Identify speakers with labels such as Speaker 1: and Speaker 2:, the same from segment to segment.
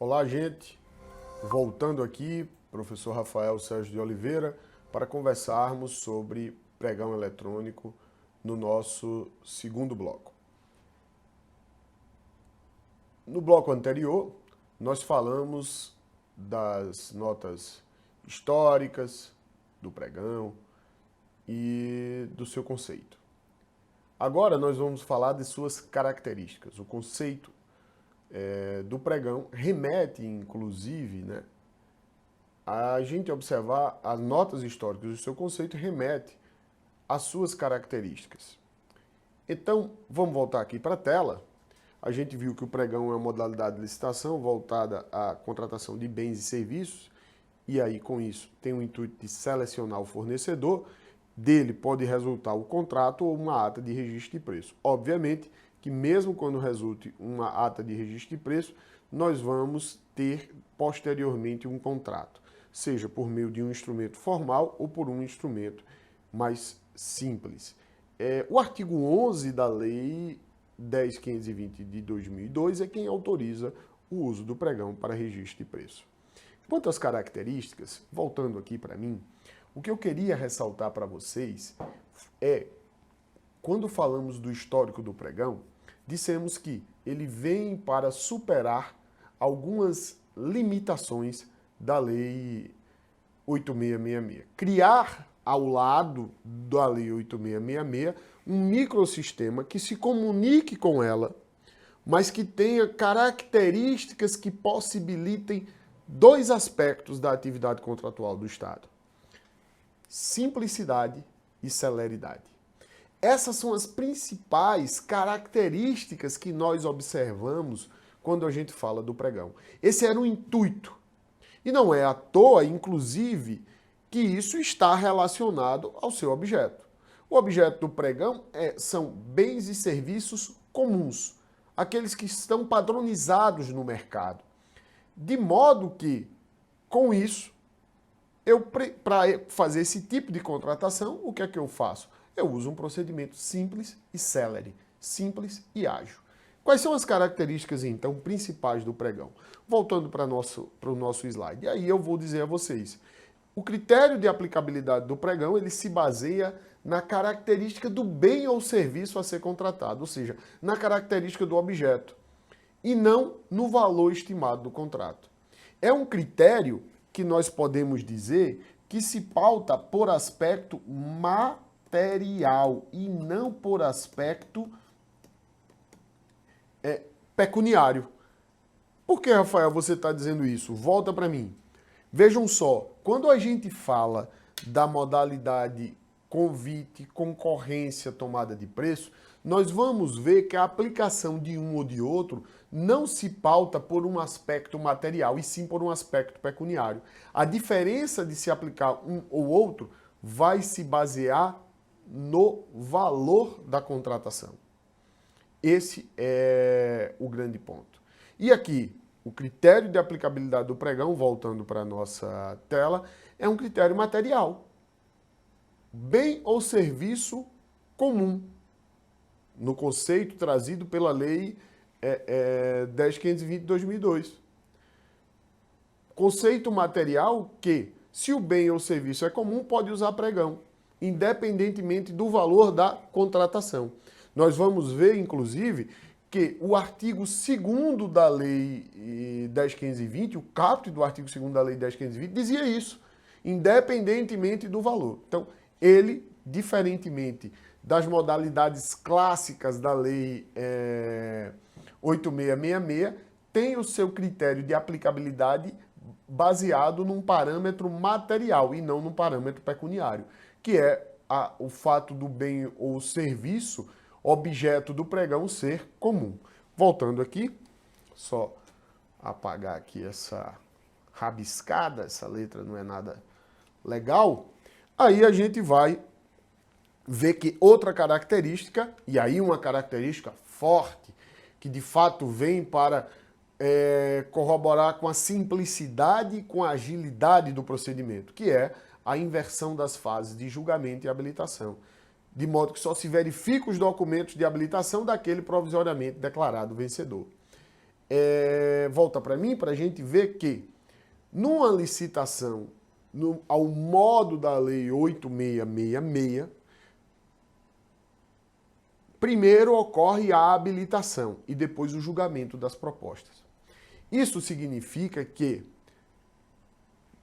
Speaker 1: Olá, gente. Voltando aqui, professor Rafael Sérgio de Oliveira, para conversarmos sobre pregão eletrônico no nosso segundo bloco. No bloco anterior, nós falamos das notas históricas do pregão e do seu conceito. Agora nós vamos falar de suas características. O conceito do pregão remete, inclusive, a gente observar as notas históricas do seu conceito remete às suas características. Então, vamos voltar aqui para a tela. A gente viu que o pregão é uma modalidade de licitação voltada à contratação de bens e serviços, e aí, com isso, tem o intuito de selecionar o fornecedor. Dele pode resultar o contrato ou uma ata de registro de preço. Obviamente que mesmo quando resulte uma ata de registro de preço, nós vamos ter posteriormente um contrato, seja por meio de um instrumento formal ou por um instrumento mais simples. O artigo 11 da Lei 10.520 de 2002 é quem autoriza o uso do pregão para registro de preço. Quanto às características, voltando aqui para mim, o que eu queria ressaltar para vocês é, quando falamos do histórico do pregão, dissemos que ele vem para superar algumas limitações da Lei 8666. Criar ao lado da Lei 8666 um microsistema que se comunique com ela, mas que tenha características que possibilitem dois aspectos da atividade contratual do Estado: simplicidade e celeridade. Essas são as principais características que nós observamos quando a gente fala do pregão. Esse era o intuito. E não é à toa, inclusive, que isso está relacionado ao seu objeto. O objeto do pregão são bens e serviços comuns, aqueles que estão padronizados no mercado. De modo que, com isso, para fazer esse tipo de contratação, o que é que eu faço? Eu uso um procedimento simples e célere, simples e ágil. Quais são as características, então, principais do pregão? Voltando para o nosso slide. E aí eu vou dizer a vocês, o critério de aplicabilidade do pregão, ele se baseia na característica do bem ou serviço a ser contratado, ou seja, na característica do objeto, e não no valor estimado do contrato. É um critério que nós podemos dizer que se pauta por aspecto material e não por aspecto pecuniário. Por que, Rafael, você está dizendo isso? Volta para mim. Vejam só, quando a gente fala da modalidade convite, concorrência, tomada de preço, nós vamos ver que a aplicação de um ou de outro não se pauta por um aspecto material, e sim por um aspecto pecuniário. A diferença de se aplicar um ou outro vai se basear no valor da contratação. Esse é o grande ponto. E aqui, o critério de aplicabilidade do pregão, voltando para a nossa tela, é um critério material. Bem ou serviço comum, no conceito trazido pela Lei 10.520 de 2002. Conceito material que, se o bem ou serviço é comum, pode usar pregão, independentemente do valor da contratação. Nós vamos ver, inclusive, que o artigo 2º da Lei 10.520, o caput do artigo 2º da Lei 10.520, dizia isso, independentemente do valor. Então, ele, diferentemente das modalidades clássicas da Lei 8666, tem o seu critério de aplicabilidade baseado num parâmetro material e não num parâmetro pecuniário, que é o fato do bem ou serviço objeto do pregão ser comum. Voltando aqui, só apagar aqui essa rabiscada, essa letra não é nada legal. Aí a gente vai ver que outra característica, e aí uma característica forte, que de fato vem para corroborar com a simplicidade e com a agilidade do procedimento, que é a inversão das fases de julgamento e habilitação, de modo que só se verifica os documentos de habilitação daquele provisoriamente declarado vencedor. volta para mim para a gente ver que numa licitação, ao modo da Lei 8666, primeiro ocorre a habilitação e depois o julgamento das propostas. Isso significa que,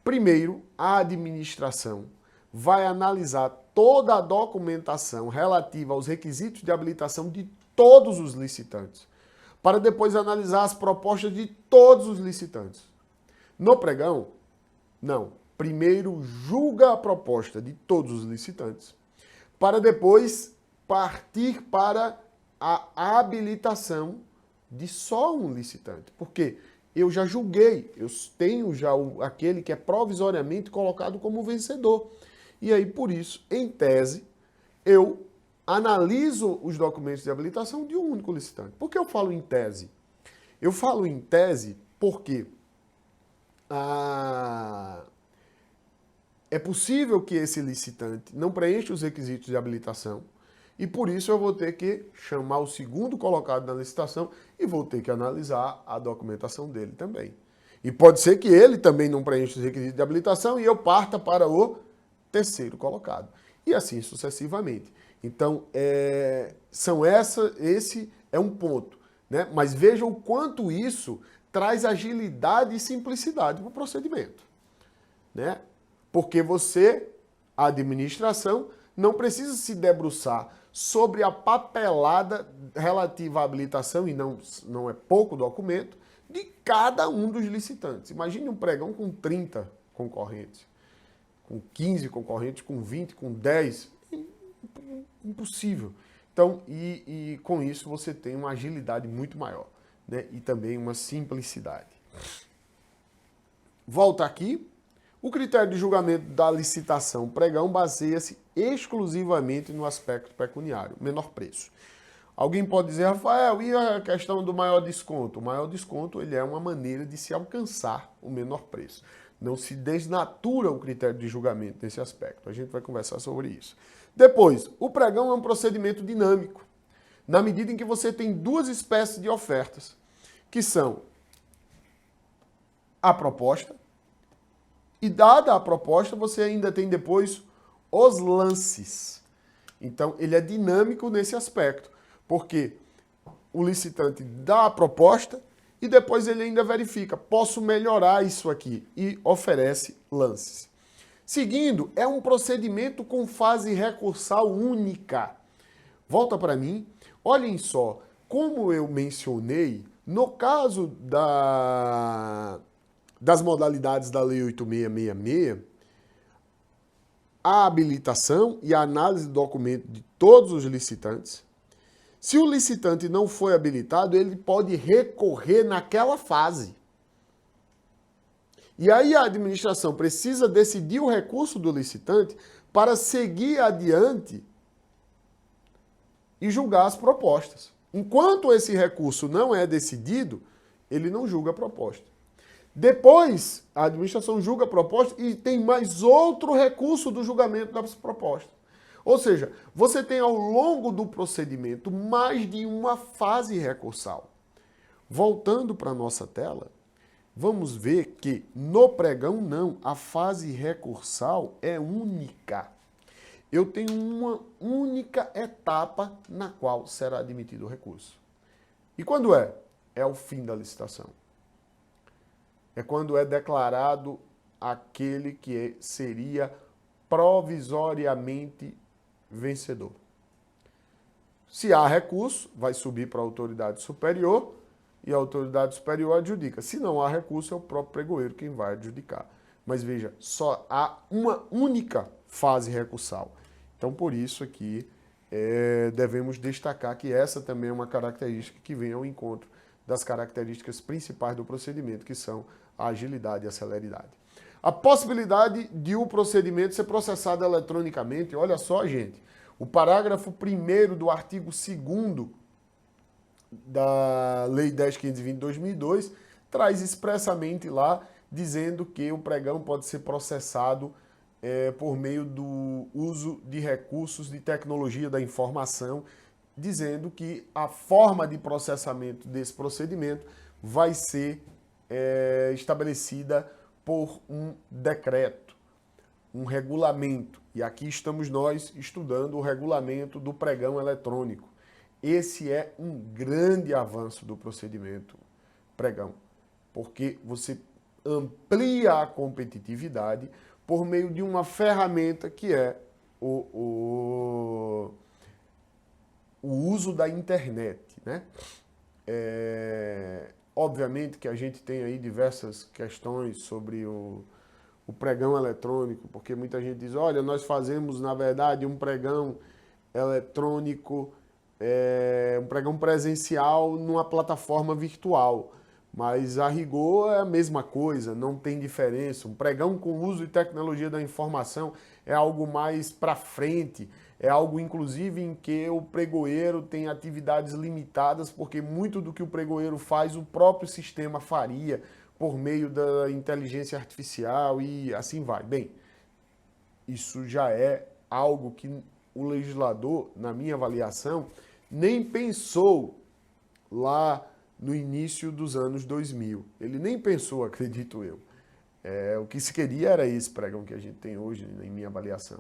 Speaker 1: primeiro, a administração vai analisar toda a documentação relativa aos requisitos de habilitação de todos os licitantes, para depois analisar as propostas de todos os licitantes. No pregão, não. Primeiro julga a proposta de todos os licitantes, para depois partir para a habilitação de só um licitante. Porque eu já julguei, eu tenho já aquele que é provisoriamente colocado como vencedor. E aí, por isso, em tese, eu analiso os documentos de habilitação de um único licitante. Por que eu falo em tese? Eu falo em tese porque é possível que esse licitante não preencha os requisitos de habilitação e por isso eu vou ter que chamar o segundo colocado na licitação e vou ter que analisar a documentação dele também. E pode ser que ele também não preencha os requisitos de habilitação e eu parta para o terceiro colocado. E assim sucessivamente. Então, esse é um ponto, né? Mas veja o quanto isso traz agilidade e simplicidade para o procedimento, né? Porque você, a administração, não precisa se debruçar sobre a papelada relativa à habilitação, e não é pouco documento, de cada um dos licitantes. Imagine um pregão com 30 concorrentes, com 15 concorrentes, com 20, com 10. Impossível. Então, e com isso você tem uma agilidade muito maior, né? E também uma simplicidade. Volta aqui. O critério de julgamento da licitação pregão baseia-se exclusivamente no aspecto pecuniário, menor preço. Alguém pode dizer, Rafael, e a questão do maior desconto? O maior desconto ele é uma maneira de se alcançar o menor preço. Não se desnatura o critério de julgamento nesse aspecto. A gente vai conversar sobre isso. Depois, o pregão é um procedimento dinâmico, na medida em que você tem duas espécies de ofertas, que são a proposta, e dada a proposta, você ainda tem depois os lances. Então, ele é dinâmico nesse aspecto, porque o licitante dá a proposta e depois ele ainda verifica, posso melhorar isso aqui, e oferece lances. Seguindo, é um procedimento com fase recursal única. Volta para mim. Olhem só, como eu mencionei, no caso das modalidades da Lei 8666, a habilitação e a análise do documento de todos os licitantes. Se o licitante não foi habilitado, ele pode recorrer naquela fase. E aí a administração precisa decidir o recurso do licitante para seguir adiante e julgar as propostas. Enquanto esse recurso não é decidido, ele não julga a proposta. Depois, a administração julga a proposta e tem mais outro recurso do julgamento das propostas. Ou seja, você tem ao longo do procedimento mais de uma fase recursal. Voltando para a nossa tela, vamos ver que no pregão não, a fase recursal é única. Eu tenho uma única etapa na qual será admitido o recurso. E quando é? É o fim da licitação. É quando é declarado aquele que seria provisoriamente vencedor. Se há recurso, vai subir para a autoridade superior e a autoridade superior adjudica. Se não há recurso, é o próprio pregoeiro quem vai adjudicar. Mas veja, só há uma única fase recursal. Então, por isso aqui, devemos destacar que essa também é uma característica que vem ao encontro das características principais do procedimento, que são a agilidade e a celeridade. A possibilidade de o procedimento ser processado eletronicamente, olha só, gente, o parágrafo 1º do artigo 2º da Lei 10.520 de 2002 traz expressamente lá, dizendo que o pregão pode ser processado por meio do uso de recursos de tecnologia da informação, dizendo que a forma de processamento desse procedimento vai ser estabelecida por um decreto, um regulamento. E aqui estamos nós estudando o regulamento do pregão eletrônico. Esse é um grande avanço do procedimento pregão, porque você amplia a competitividade por meio de uma ferramenta que é o uso da internet, né? Obviamente que a gente tem aí diversas questões sobre o pregão eletrônico, porque muita gente diz, olha, nós fazemos, na verdade, um pregão eletrônico, um pregão presencial numa plataforma virtual. Mas a rigor é a mesma coisa, não tem diferença. Um pregão com uso de tecnologia da informação é algo mais para frente, é algo inclusive em que o pregoeiro tem atividades limitadas, porque muito do que o pregoeiro faz o próprio sistema faria por meio da inteligência artificial e assim vai. Bem, isso já é algo que o legislador, na minha avaliação, nem pensou lá no início dos anos 2000. Ele nem pensou, acredito eu. O que se queria era esse pregão que a gente tem hoje, em minha avaliação.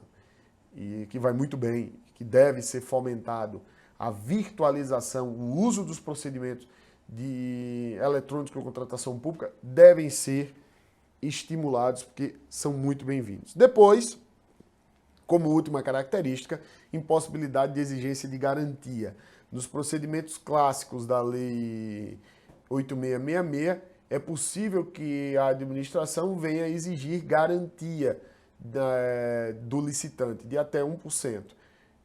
Speaker 1: E que vai muito bem, que deve ser fomentado a virtualização, o uso dos procedimentos eletrônicos de contratação pública devem ser estimulados, porque são muito bem-vindos. Depois, como última característica, impossibilidade de exigência de garantia. Nos procedimentos clássicos da Lei 8666, é possível que a administração venha exigir garantia do licitante de até 1%.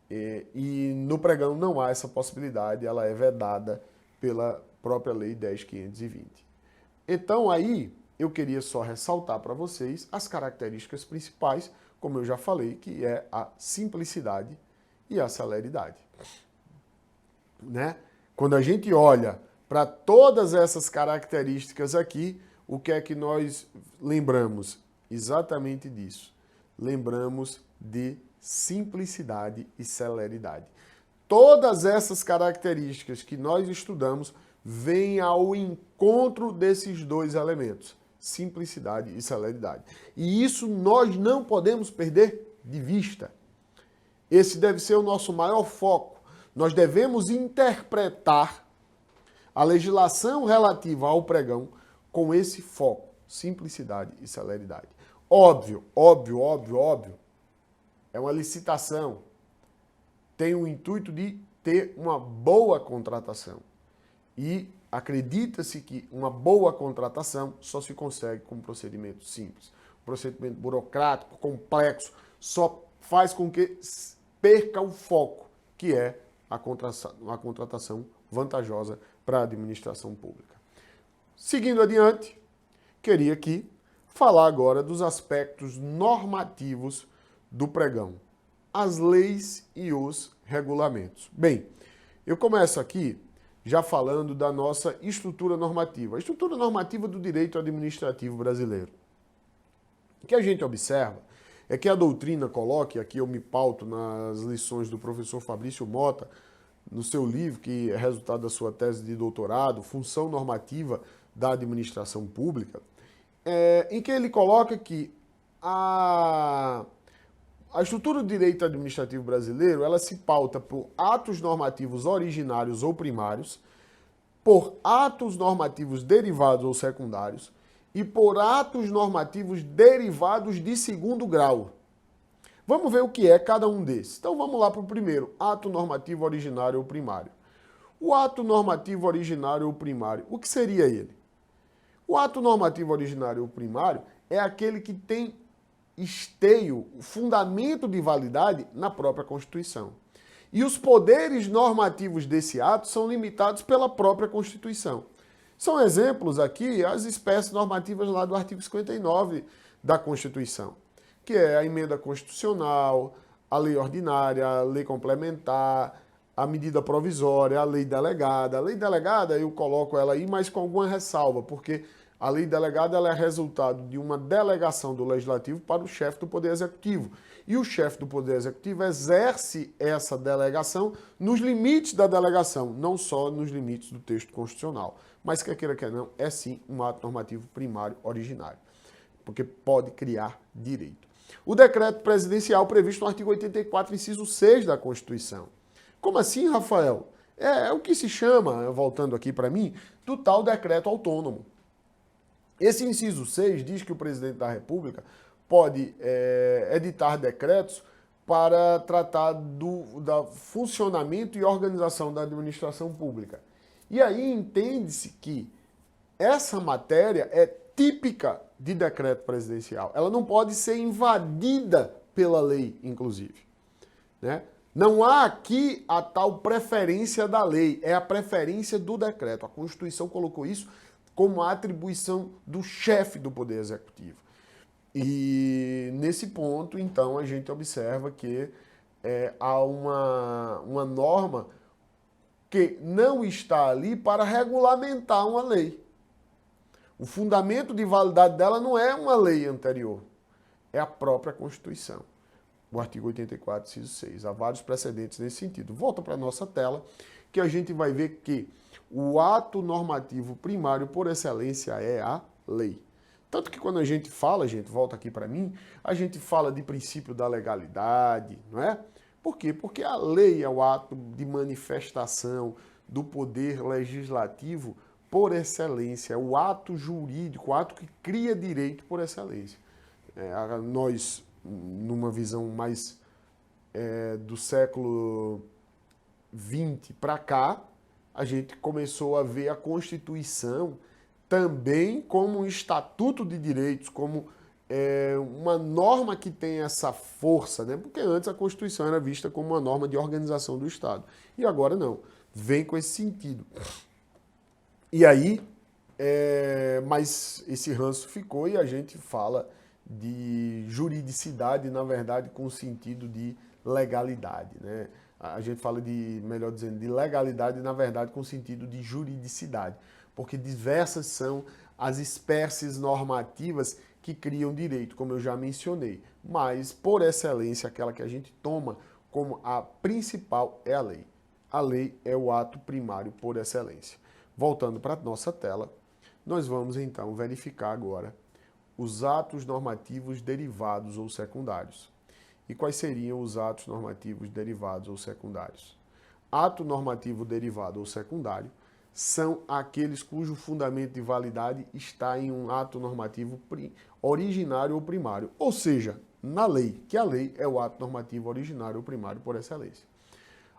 Speaker 1: E no pregão não há essa possibilidade, ela é vedada pela própria Lei 10.520. Então aí eu queria só ressaltar para vocês as características principais, como eu já falei, que é a simplicidade e a celeridade. Né? Quando a gente olha para todas essas características aqui, o que é que nós lembramos? Exatamente disso. Lembramos de simplicidade e celeridade. Todas essas características que nós estudamos vêm ao encontro desses dois elementos, simplicidade e celeridade. E isso nós não podemos perder de vista. Esse deve ser o nosso maior foco. Nós devemos interpretar a legislação relativa ao pregão com esse foco, simplicidade e celeridade. Óbvio, é uma licitação. Tem o intuito de ter uma boa contratação. E acredita-se que uma boa contratação só se consegue com um procedimento simples. Um procedimento burocrático, complexo, só faz com que perca o foco, que é a contratação vantajosa para a administração pública. Seguindo adiante, queria aqui falar agora dos aspectos normativos do pregão, as leis e os regulamentos. Bem, eu começo aqui já falando da nossa estrutura normativa, a estrutura normativa do direito administrativo brasileiro. O que a gente observa é que a doutrina coloca, e aqui eu me pauto nas lições do professor Fabrício Mota, no seu livro, que é resultado da sua tese de doutorado, Função Normativa da Administração Pública, em que ele coloca que a estrutura do direito administrativo brasileiro, ela se pauta por atos normativos originários ou primários, por atos normativos derivados ou secundários e por atos normativos derivados de segundo grau. Vamos ver o que é cada um desses. Então vamos lá para o primeiro, ato normativo originário ou primário. O ato normativo originário ou primário, o que seria ele? O ato normativo originário ou primário é aquele que tem esteio, o fundamento de validade na própria Constituição. E os poderes normativos desse ato são limitados pela própria Constituição. São exemplos aqui as espécies normativas lá do artigo 59 da Constituição, que é a emenda constitucional, a lei ordinária, a lei complementar, a medida provisória, a lei delegada. A lei delegada eu coloco ela aí, mas com alguma ressalva, porque a lei delegada ela é resultado de uma delegação do Legislativo para o chefe do Poder Executivo. e o chefe do Poder Executivo exerce essa delegação nos limites da delegação, não só nos limites do texto constitucional. Mas, quer queira, quer não, é sim um ato normativo primário originário, porque pode criar direito. O decreto presidencial previsto no artigo 84, inciso 6 da Constituição. Como assim, Rafael? É o que se chama, voltando aqui para mim, do tal decreto autônomo. Esse inciso 6 diz que o presidente da República pode editar decretos para tratar do funcionamento e organização da administração pública. E aí entende-se que essa matéria é típica de decreto presidencial. Ela não pode ser invadida pela lei, inclusive, né? Não há aqui a tal preferência da lei, é a preferência do decreto. A Constituição colocou isso como a atribuição do chefe do Poder Executivo. E nesse ponto, então, a gente observa que há uma norma que não está ali para regulamentar uma lei. O fundamento de validade dela não é uma lei anterior, é a própria Constituição. O artigo 84, inciso 6. Há vários precedentes nesse sentido. Volta para a nossa tela, que a gente vai ver que o ato normativo primário, por excelência, é a lei. Tanto que quando a gente fala, gente, volta aqui para mim, a gente fala de princípio da legalidade, não é? Por quê? Porque a lei é o ato de manifestação do poder legislativo por excelência, é o ato jurídico, o ato que cria direito por excelência. Nós, numa visão mais do século XX para cá, a gente começou a ver a Constituição também como um estatuto de direitos, como uma norma que tem essa força, né? Porque antes a Constituição era vista como uma norma de organização do Estado. E agora não, vem com esse sentido. E aí, mas esse ranço ficou e a gente fala de juridicidade, na verdade, com o sentido de legalidade, né? A gente fala de, melhor dizendo, de legalidade, na verdade, com o sentido de juridicidade, porque diversas são as espécies normativas que criam direito, como eu já mencionei, mas, por excelência, aquela que a gente toma como a principal é a lei. A lei é o ato primário por excelência. Voltando para a nossa tela, nós vamos, então, verificar agora os atos normativos derivados ou secundários. E quais seriam os atos normativos derivados ou secundários? Ato normativo derivado ou secundário são aqueles cujo fundamento de validade está em um ato normativo originário ou primário, ou seja, na lei, que a lei é o ato normativo originário ou primário por excelência.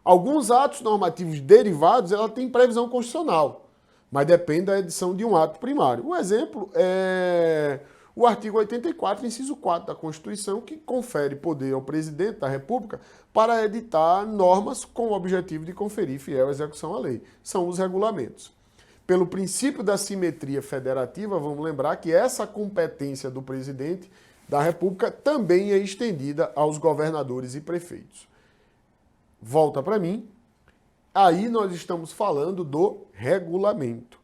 Speaker 1: Alguns atos normativos derivados, ela tem previsão constitucional, mas depende da edição de um ato primário. O exemplo é o artigo 84, inciso 4 da Constituição, que confere poder ao presidente da República para editar normas com o objetivo de conferir fiel execução à lei. São os regulamentos. Pelo princípio da simetria federativa, vamos lembrar que essa competência do presidente da República também é estendida aos governadores e prefeitos. Volta para mim. Aí nós estamos falando do regulamento.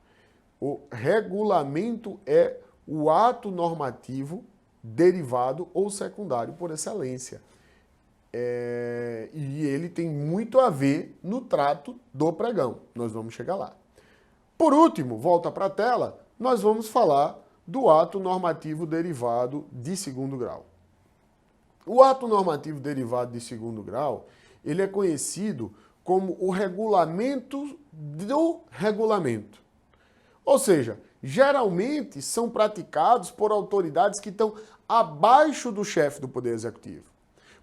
Speaker 1: O regulamento é o ato normativo derivado ou secundário por excelência. E ele tem muito a ver no trato do pregão. Nós vamos chegar lá. Por último, volta para a tela, nós vamos falar do ato normativo derivado de segundo grau. O ato normativo derivado de segundo grau, ele é conhecido como o regulamento do regulamento. Ou seja, geralmente são praticados por autoridades que estão abaixo do chefe do Poder Executivo.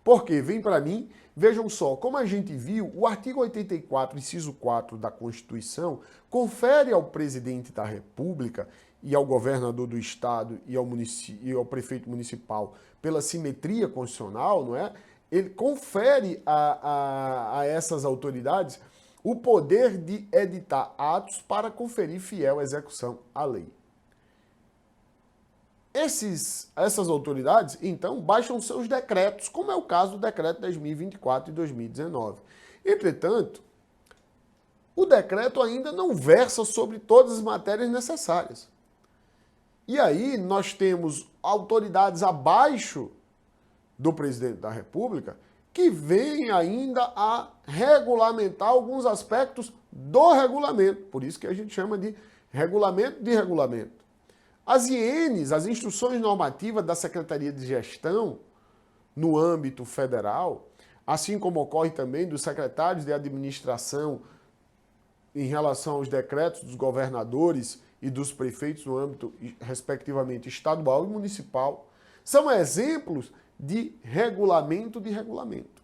Speaker 1: Porque, vem para mim, vejam só, como a gente viu, o artigo 84, inciso 4 da Constituição, confere ao presidente da República e ao governador do Estado e ao prefeito municipal, pela simetria constitucional, não é? Ele confere a essas autoridades o poder de editar atos para conferir fiel execução à lei. Essas autoridades, então, baixam seus decretos, como é o caso do decreto 10.024 de 2019. Entretanto, o decreto ainda não versa sobre todas as matérias necessárias. E aí nós temos autoridades abaixo do presidente da República, que vem ainda a regulamentar alguns aspectos do regulamento. Por isso que a gente chama de regulamento de regulamento. As INs, as instruções normativas da Secretaria de Gestão, no âmbito federal, assim como ocorre também dos secretários de administração em relação aos decretos dos governadores e dos prefeitos no âmbito, respectivamente, estadual e municipal, são exemplos de regulamento de regulamento.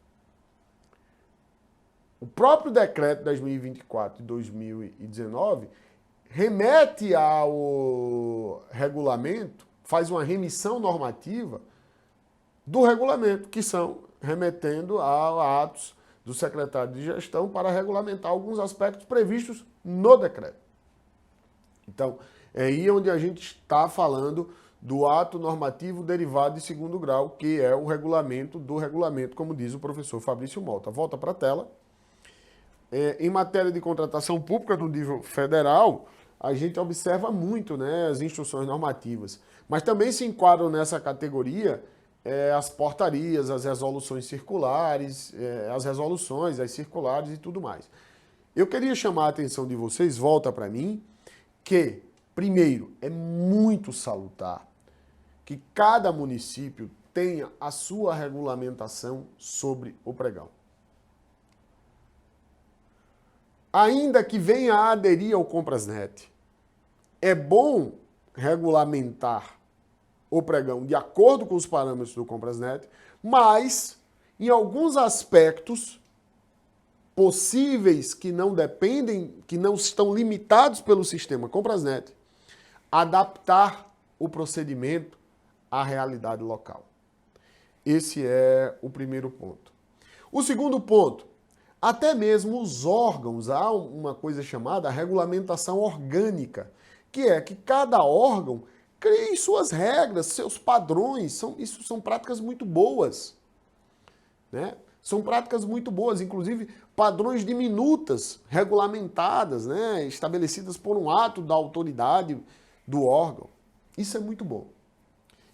Speaker 1: O próprio decreto 10.024 de 2019 remete ao regulamento, faz uma remissão normativa do regulamento, que são remetendo a atos do secretário de gestão para regulamentar alguns aspectos previstos no decreto. Então, é aí onde a gente está falando do ato normativo derivado de segundo grau, que é o regulamento do regulamento, como diz o professor Fabrício Malta. Volta para a tela. Em matéria de contratação pública no nível federal, a gente observa muito, né, as instruções normativas. Mas também se enquadram nessa categoria as portarias, as resoluções circulares, as resoluções, as circulares e tudo mais. Eu queria chamar a atenção de vocês, volta para mim, que, primeiro, é muito salutar que cada município tenha a sua regulamentação sobre o pregão. Ainda que venha a aderir ao Comprasnet, é bom regulamentar o pregão de acordo com os parâmetros do Comprasnet, mas em alguns aspectos possíveis que não dependem, que não estão limitados pelo sistema Comprasnet, adaptar o procedimento à realidade local. Esse é o primeiro ponto. O segundo ponto, até mesmo os órgãos, há uma coisa chamada regulamentação orgânica, que é que cada órgão crie suas regras, seus padrões, isso são práticas muito boas, né? São práticas muito boas, inclusive padrões de minutas regulamentadas, né? Estabelecidas por um ato da autoridade do órgão. Isso é muito bom.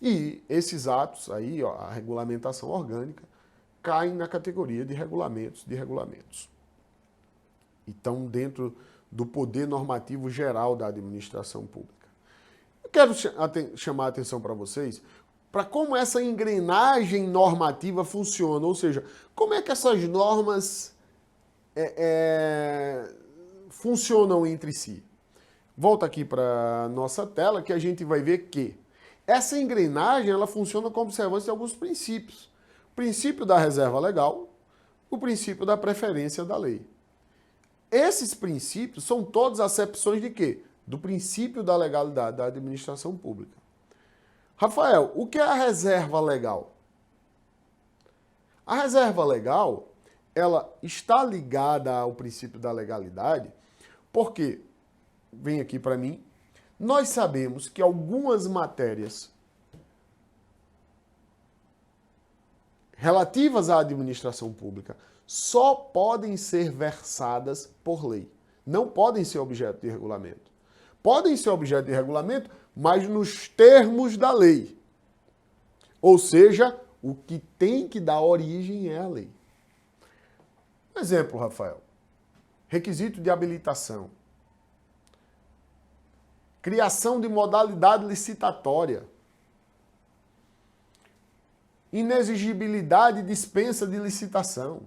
Speaker 1: E esses atos aí, ó, a regulamentação orgânica, caem na categoria de regulamentos de regulamentos. Então, dentro do poder normativo geral da administração pública. Eu quero chamar a atenção para vocês para como essa engrenagem normativa funciona, ou seja, como é que essas normas funcionam entre si. Volta aqui para a nossa tela que a gente vai ver que essa engrenagem ela funciona com observância de alguns princípios. O princípio da reserva legal, o princípio da preferência da lei. Esses princípios são todas acepções de quê? Do princípio da legalidade da administração pública. Rafael, o que é a reserva legal? A reserva legal, ela está ligada ao princípio da legalidade, porque, vem aqui para mim, nós sabemos que algumas matérias relativas à administração pública só podem ser versadas por lei. Não podem ser objeto de regulamento. Podem ser objeto de regulamento, mas nos termos da lei. Ou seja, o que tem que dar origem é a lei. Exemplo, Rafael. Requisito de habilitação. Criação de modalidade licitatória. Inexigibilidade e dispensa de licitação.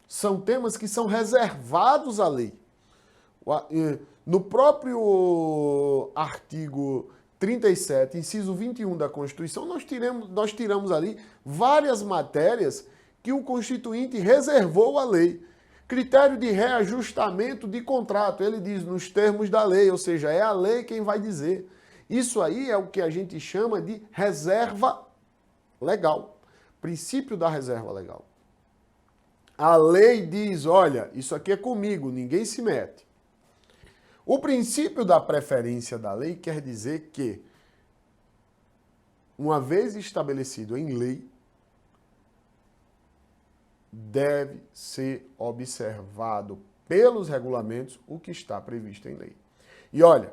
Speaker 1: São temas que são reservados à lei. No próprio artigo 37, inciso 21 da Constituição, nós tiramos ali várias matérias que o Constituinte reservou à lei. Critério de reajustamento de contrato, ele diz nos termos da lei, ou seja, é a lei quem vai dizer. Isso aí é o que a gente chama de reserva legal, princípio da reserva legal. A lei diz, olha, isso aqui é comigo, ninguém se mete. O princípio da preferência da lei quer dizer que, uma vez estabelecido em lei, deve ser observado pelos regulamentos o que está previsto em lei. E olha,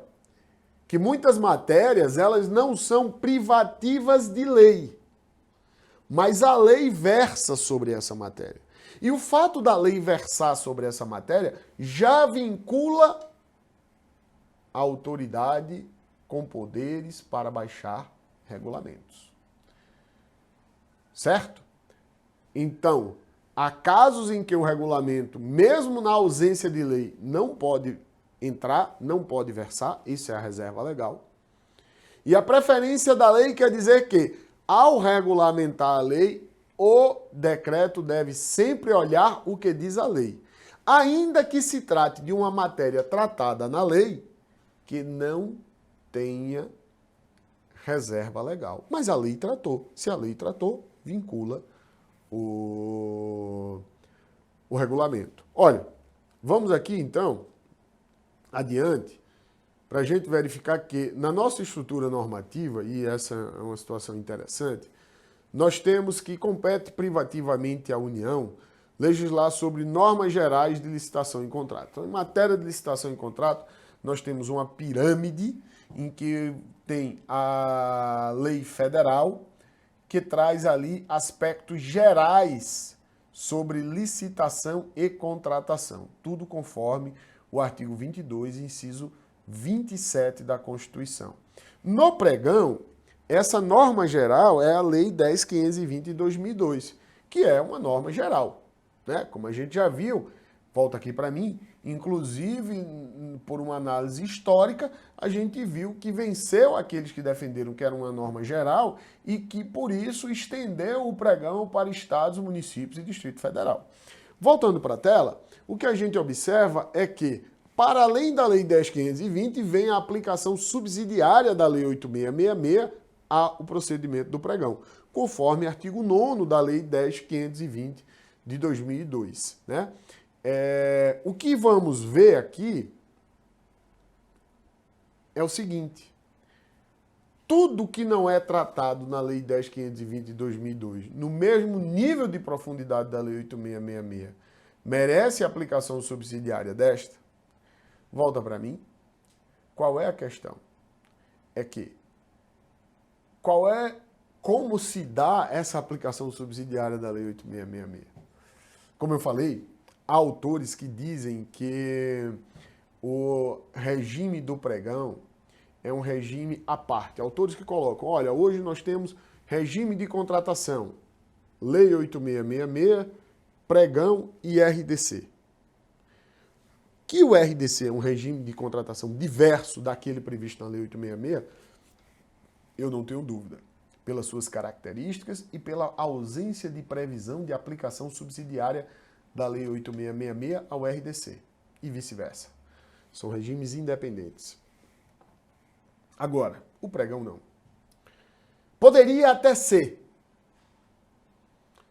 Speaker 1: que muitas matérias, elas não são privativas de lei. mas a lei versa sobre essa matéria. E o fato da lei versar sobre essa matéria já vincula a autoridade com poderes para baixar regulamentos. Certo? Então, há casos em que o regulamento, mesmo na ausência de lei, não pode entrar, não pode versar, isso é a reserva legal. E a preferência da lei quer dizer que, ao regulamentar a lei, o decreto deve sempre olhar o que diz a lei. Ainda que se trate de uma matéria tratada na lei, que não tenha reserva legal. Mas a lei tratou. Se a lei tratou, vincula o regulamento. Olha, vamos aqui então, adiante, para a gente verificar que na nossa estrutura normativa, e essa é uma situação interessante, nós temos que compete privativamente à União legislar sobre normas gerais de licitação em contrato. Então, em matéria de licitação em contrato, nós temos uma pirâmide em que tem a lei federal, que traz ali aspectos gerais sobre licitação e contratação. Tudo conforme o artigo 22, inciso 27 da Constituição. No pregão, essa norma geral é a Lei 10.520 de 2002, que é uma norma geral, né? Como a gente já viu, volta aqui para mim, inclusive por uma análise histórica, a gente viu que venceu aqueles que defenderam que era uma norma geral e que, por isso, estendeu o pregão para estados, municípios e Distrito Federal. Voltando para a tela, o que a gente observa é que, para além da Lei 10.520, vem a aplicação subsidiária da Lei 8.666 ao procedimento do pregão, conforme artigo 9º da Lei 10.520 de 2002, né? O que vamos ver aqui é o seguinte: tudo que não é tratado na Lei 10.520 de 2002, no mesmo nível de profundidade da Lei 8.666, merece aplicação subsidiária desta? Volta para mim. Qual é a questão? É que como se dá essa aplicação subsidiária da Lei 8.666? Como eu falei, há autores que dizem que o regime do pregão é um regime à parte. Autores que colocam, olha, hoje nós temos regime de contratação, Lei 8.666, pregão e RDC. Que o RDC é um regime de contratação diverso daquele previsto na Lei 8.666, eu não tenho dúvida, pelas suas características e pela ausência de previsão de aplicação subsidiária da Lei 8.666 ao RDC, e vice-versa. São regimes independentes. Agora, o pregão não. Poderia até ser,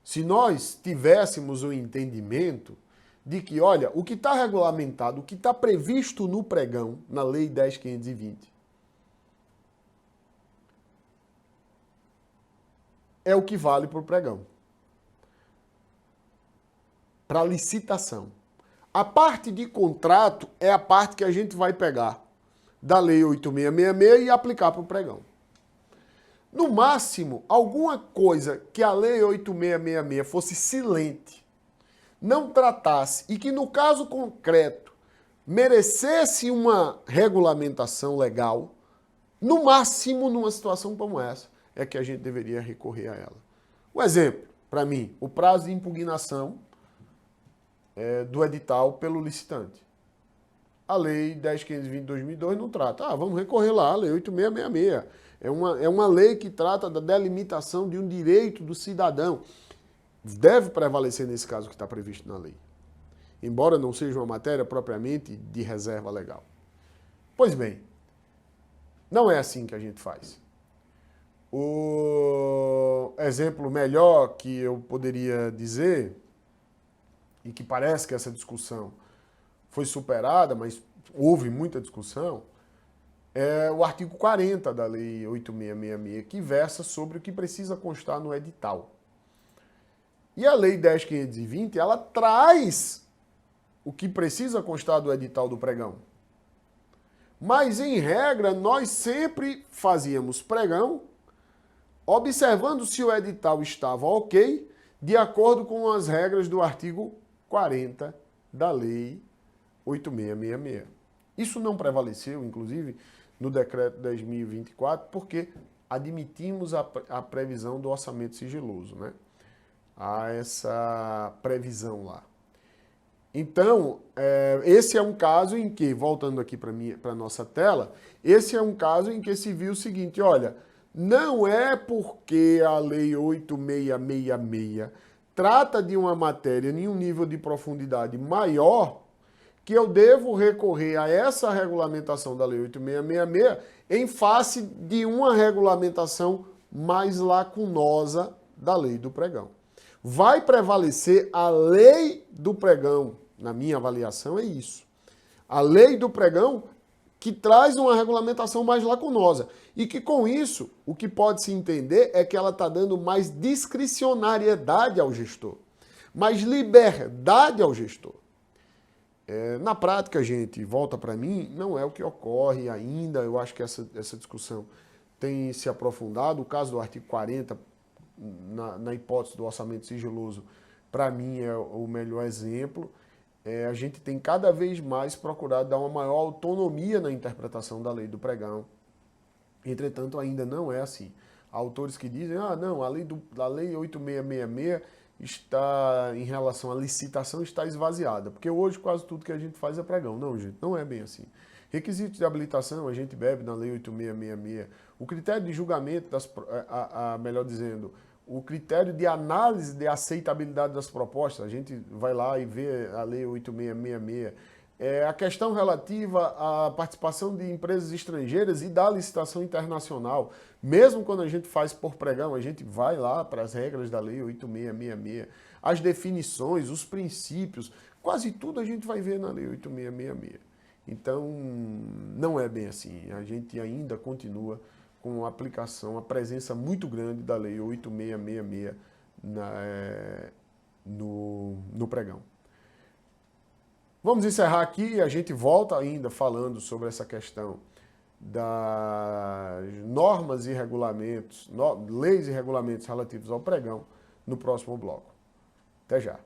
Speaker 1: se nós tivéssemos o entendimento de que, olha, o que está regulamentado, o que está previsto no pregão, na Lei 10.520, é o que vale para o pregão. Para licitação. A parte de contrato é a parte que a gente vai pegar da Lei 8.666 e aplicar para o pregão. No máximo, alguma coisa que a Lei 8.666 fosse silente, não tratasse e que no caso concreto merecesse uma regulamentação legal, no máximo numa situação como essa, é que a gente deveria recorrer a ela. Um exemplo, para mim, o prazo de impugnação do edital pelo licitante. A Lei 10.520 de 2002 não trata. Vamos recorrer lá, a Lei 8.666. É uma lei que trata da delimitação de um direito do cidadão. Deve prevalecer nesse caso que está previsto na lei. Embora não seja uma matéria propriamente de reserva legal. Pois bem, não é assim que a gente faz. O exemplo melhor que eu poderia dizer, e que parece que essa discussão foi superada, mas houve muita discussão, é o artigo 40 da Lei 8.666, que versa sobre o que precisa constar no edital. E a Lei 10.520, ela traz o que precisa constar do edital do pregão. Mas, em regra, nós sempre fazíamos pregão observando se o edital estava ok, de acordo com as regras do artigo 40 da Lei 8666. Isso não prevaleceu, inclusive, no decreto 10.024, porque admitimos a previsão do orçamento sigiloso, né? Há essa previsão lá. Então, esse é um caso em que, voltando aqui para a nossa tela, esse é um caso em que se viu o seguinte, olha, não é porque a Lei 8666 trata de uma matéria em um nível de profundidade maior que eu devo recorrer a essa regulamentação da Lei 8666 em face de uma regulamentação mais lacunosa da Lei do Pregão. Vai prevalecer a Lei do Pregão, na minha avaliação é isso. A Lei do Pregão que traz uma regulamentação mais lacunosa e que com isso, o que pode se entender é que ela está dando mais discricionariedade ao gestor, mais liberdade ao gestor. Na prática, gente, volta para mim, não é o que ocorre ainda. Eu acho que essa discussão tem se aprofundado. O caso do artigo 40, na hipótese do orçamento sigiloso, para mim é o melhor exemplo. A gente tem cada vez mais procurado dar uma maior autonomia na interpretação da lei do pregão. Entretanto, ainda não é assim. Há autores que dizem, não, a lei 8666 está, em relação à licitação, está esvaziada, porque hoje quase tudo que a gente faz é pregão. Não, gente, não é bem assim. Requisitos de habilitação, a gente bebe na lei 8666. O critério de julgamento, melhor dizendo, o critério de análise de aceitabilidade das propostas, a gente vai lá e vê a lei 8666. A questão relativa à participação de empresas estrangeiras e da licitação internacional. Mesmo quando a gente faz por pregão, a gente vai lá para as regras da lei 8666. As definições, os princípios, quase tudo a gente vai ver na lei 8666. Então, não é bem assim. A gente ainda continua com a aplicação, a presença muito grande da lei 8666 no pregão. Vamos encerrar aqui e a gente volta ainda falando sobre essa questão das normas e regulamentos, leis e regulamentos relativos ao pregão no próximo bloco. Até já.